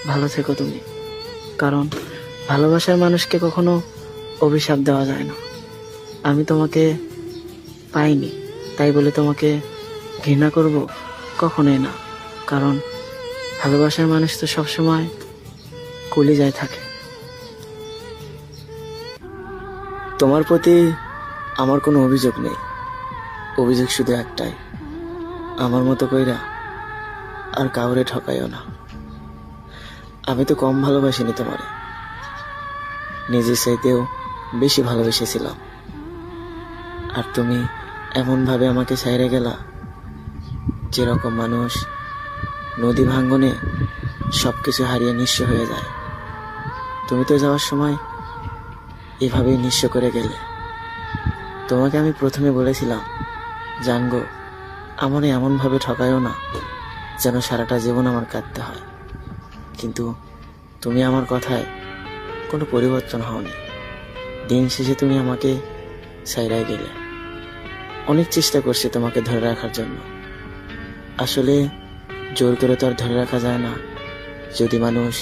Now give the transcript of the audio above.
ভালো থেকো তুমি। কারণ ভালোবাসার মানুষকে কখনো অভিশাপ দেওয়া যায় না। আমি তোমাকে পাইনি তাই বলে তোমাকে ঘৃণা করব? কখনোই না। কারণ ভালোবাসার মানুষ তো সবসময় কলিজায় থাকে। তোমার প্রতি আমার কোনো অভিযোগ নেই, অভিযোগ শুধু একটাই, আমার মতো কইরা আর কাউরে ঠকাইও না। আমি তো কম ভালোবাসিনি তোমারে, নিজের চাইতেও বেশি ভালোবেসেছিলাম। আর তুমি এমনভাবে আমাকে ছাইড়ে গেলা, যেরকম মানুষ নদী ভাঙ্গনে সবকিছু হারিয়ে নিঃস্ব হয়ে যায়, তুমি তো যাওয়ার সময় এভাবেই নিঃস্ব করে গেলে। তোমাকে আমি প্রথমে বলেছিলাম, জানগো আমারে এমনভাবে ঠকায়ও না যেন সারাটা জীবন আমার কাঁদতে হয়। কিন্তু তুমি আমার কথায় কোনো পরিবর্তন হওনি। দিন শেষে তুমি আমাকে ছাইড়াই গেলে। অনেক চেষ্টা করছি তোমাকে ধরে রাখার জন্য, আসলে জোর করে তো আর ধরে রাখা যায় না। যদি মানুষ